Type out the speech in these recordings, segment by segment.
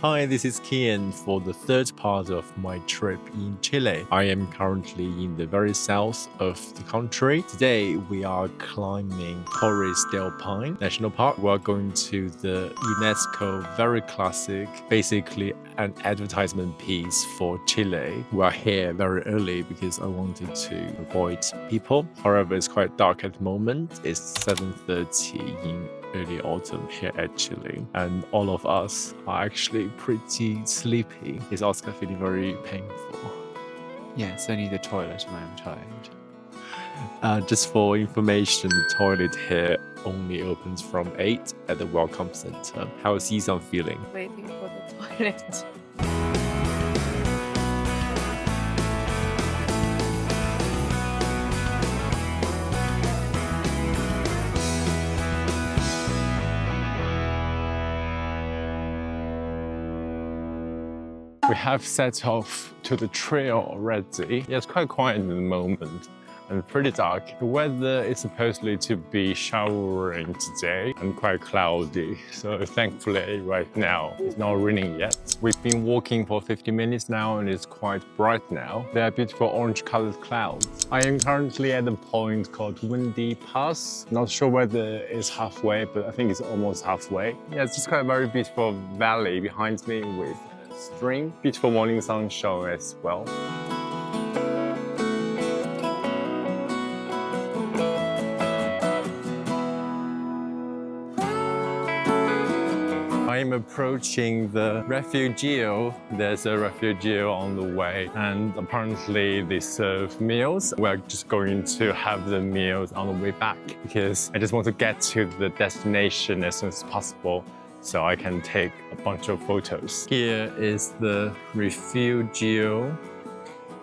Hi, this is Kian for the third part of my trip in Chile. I am currently in the very south of the country. Today, we are climbing Torres del Paine National Park. We are going to the UNESCO very classic, basically an advertisement piece for Chile. We are here very early because I wanted to avoid people. However, it's quite dark at the moment. It's 7:30 in early autumn here at Chile, and all of us are actually pretty sleepy. Is Oscar feeling very painful? Yeah, it's only the toilet and I'm tired. Just for information, the toilet here only opens from 8 at the Welcome Center. How is Yisan feeling? Waiting for the toilet. We have set off to the trail already. Yeah, it's quite quiet at the moment and pretty dark. The weather is supposedly to be showering today and quite cloudy. So thankfully right now it's not raining yet. We've been walking for 50 minutes now and it's quite bright now. There are beautiful orange colored clouds. I am currently at a point called Windy Pass. Not sure whether it's halfway, but I think it's almost halfway. Yeah, it's just quite a very beautiful valley behind me with stream. Beautiful morning sun show as well. I am approaching the Refugio. There's a Refugio on the way, and apparently they serve meals. We're just going to have the meals on the way back because I just want to get to the destination as soon as possible, so I can take a bunch of photos. Here is the Refugio,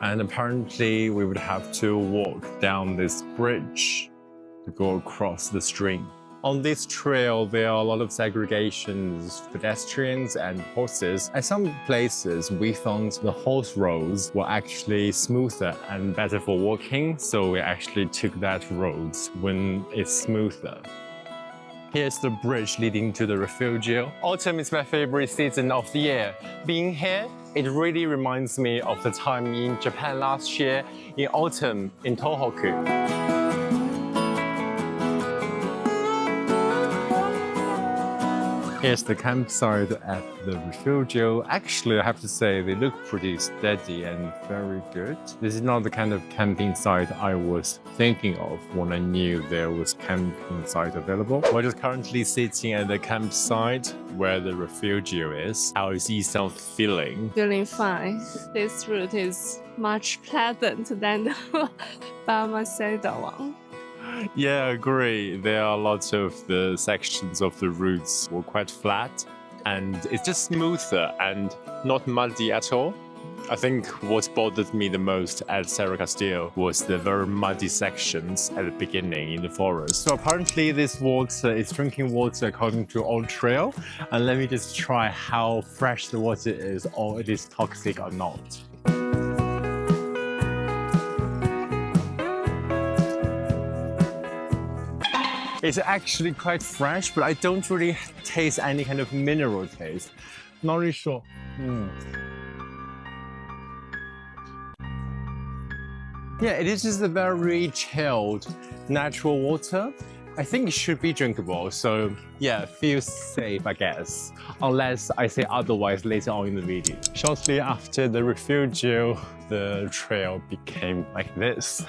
and apparently we would have to walk down this bridge to go across the stream. On this trail, there are a lot of segregations, pedestrians and horses. At some places, we thought the horse roads were actually smoother and better for walking, so we actually took that road when it's smoother. Here's the bridge leading to the Refugio. Autumn is my favorite season of the year. Being here, it really reminds me of the time in Japan last year in autumn in Tohoku. Here's the campsite at the Refugio. Actually, I have to say they look pretty steady and very good. This is not the kind of camping site I was thinking of when I knew there was camping site available. We're just currently sitting at the campsite where the Refugio is. How is Yisan feeling? Feeling fine. This route is much pleasant than the Balmaceda one. Yeah, I agree. There are lots of the sections of the routes were quite flat and it's just smoother and not muddy at all. I think what bothered me the most at Cerro Castillo was the very muddy sections at the beginning in the forest. So apparently this water is drinking water according to Old Trail. And let me just try how fresh the water is or it is toxic or not. It's actually quite fresh, but I don't really taste any kind of mineral taste. Not really sure. Yeah, it is just a very chilled, natural water. I think it should be drinkable, so yeah, feels safe, I guess. Unless I say otherwise later on in the video. Shortly after the Refugio, the trail became like this.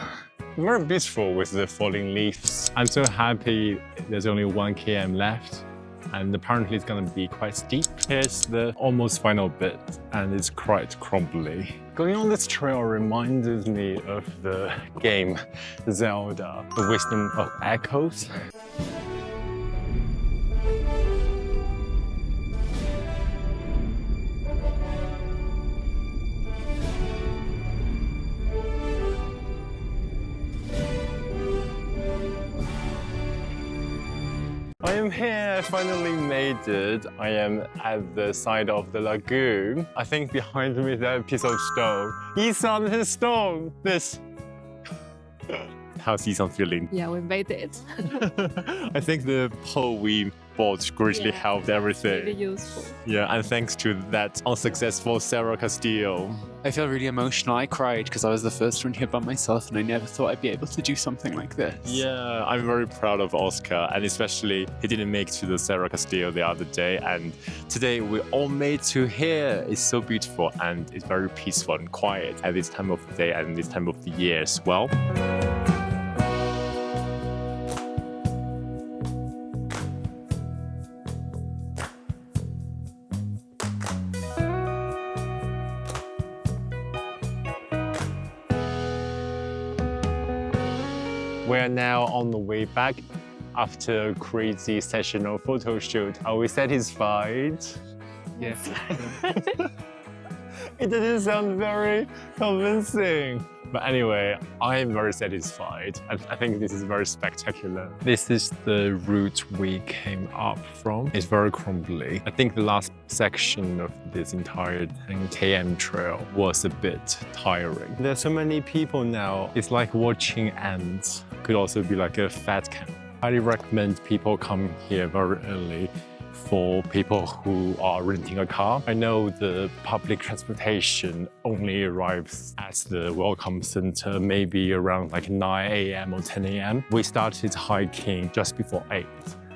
Very beautiful with the falling leaves. I'm so happy there's only 1 km left and apparently it's gonna be quite steep. Here's the almost final bit and it's quite crumbly. Going on this trail reminded me of the game Zelda, The Wisdom of Echoes. I am here, I finally made it. I am at the side of the lagoon. I think behind me there's a piece of stone. Yisan, this stone! This. How's Yisan feeling? Yeah, we made it. I think the pole we sport greatly helped everything. Really useful. Yeah, and thanks to that unsuccessful Sarah Castillo. I feel really emotional. I cried because I was the first one here by myself, and I never thought I'd be able to do something like this. Yeah, I'm very proud of Oscar, and especially he didn't make it to the Sarah Castillo the other day, and today we all made to here. It's so beautiful and it's very peaceful and quiet at this time of the day and this time of the year as well. We're now on the way back after a crazy session of photo shoot. Are we satisfied? Yes. It doesn't sound very convincing. But anyway, I am very satisfied. I think this is very spectacular. This is the route we came up from. It's very crumbly. I think the last section of this entire 10 km trail was a bit tiring. There's so many people now. It's like watching ants. Could also be like a fat camp. Highly recommend people come here very early for people who are renting a car. I know the public transportation only arrives at the Welcome Center maybe around like 9 a.m. or 10 a.m. We started hiking just before 8.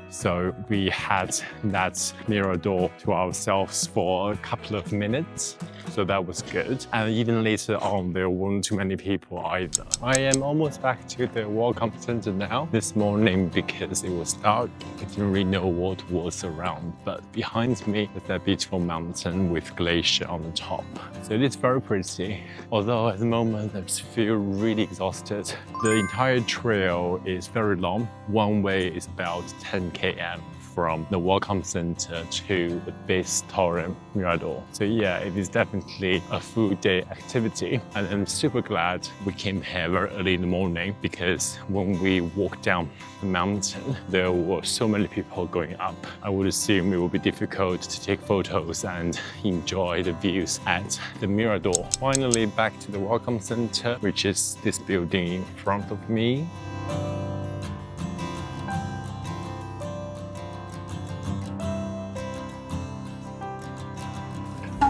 So we had that mirador to ourselves for a couple of minutes. So that was good. And even later on, there weren't too many people either. I am almost back to the Welcome Center now. This morning, because it was dark, I didn't really know what was around. But behind me is that beautiful mountain with glacier on the top. So it is very pretty. Although at the moment, I just feel really exhausted. The entire trail is very long. One way is about 10 km from the Welcome Center to the base Torre Mirador. So yeah, it is definitely a full day activity. And I'm super glad we came here very early in the morning because when we walked down the mountain, there were so many people going up. I would assume it would be difficult to take photos and enjoy the views at the Mirador. Finally back to the Welcome Center, which is this building in front of me.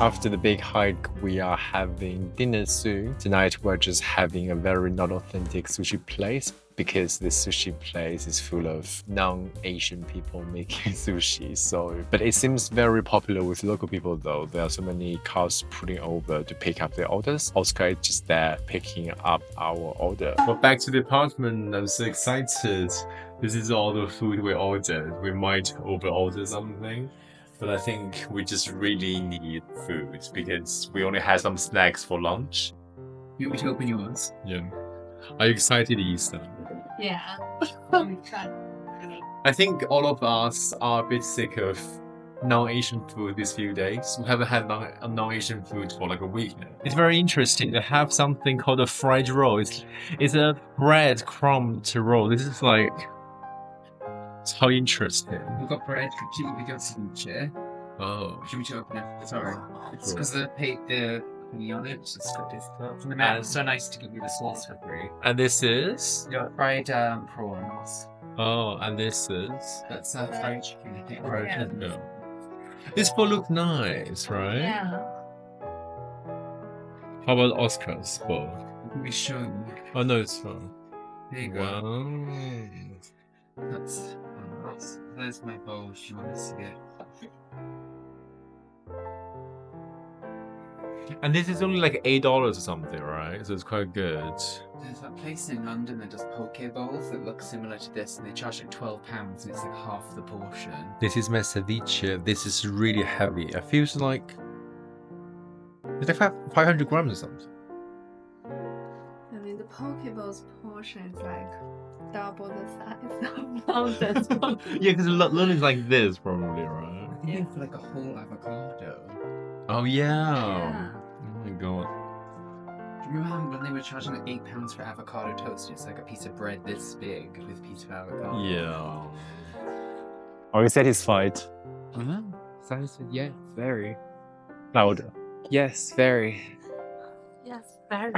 After the big hike, we are having dinner soon. Tonight, we're just having a very not authentic sushi place because this sushi place is full of non-Asian people making sushi. But it seems very popular with local people though. There are so many cars pulling over to pick up their orders. Oscar is just there picking up our order. We're back to the apartment. I'm so excited. This is all the food we ordered. We might over-order something. But I think we just really need food because we only had some snacks for lunch. You want me to open yours? Yeah. Are you excited to eat them? Yeah. I think all of us are a bit sick of non-Asian food these few days. We haven't had non-Asian food for like a week now. It's very interesting to have something called a fried roll. It's a bread crumb roll. This is like... It's how interesting. We've got bread, we got sushi. Oh. Should we to open it? Sorry. It's because the thingy on it, it's just got this from the man. It's so nice to give you the sauce for free. And this is? Yeah, fried prawns. Oh, and this is? That's fried chicken, I think. Yeah. This bowl look nice, right? Yeah. How about Oscar's bowl? Let me show you. Oh no, it's fine. There you go. Wow. There's my bowl if you want to see it. And this is only like $8 or something, right? So it's quite good. There's that place in London that does poke bowls that look similar to this, and they charge like £12, and it's like half the portion. This is my ceviche. This is really heavy. It feels like it's like 500 grams or something. I mean, the Pokeball's portion is like double the size of London's. Yeah, because London is like this probably, right? Yeah, for like a whole avocado. Oh yeah. Yeah. Oh my god. Do you remember when they were charging like £8 for avocado toast? It's like a piece of bread this big with a piece of avocado. Yeah. Are you satisfied? Satisfied? Yeah, very. Louder. Yes, very. Yes, very.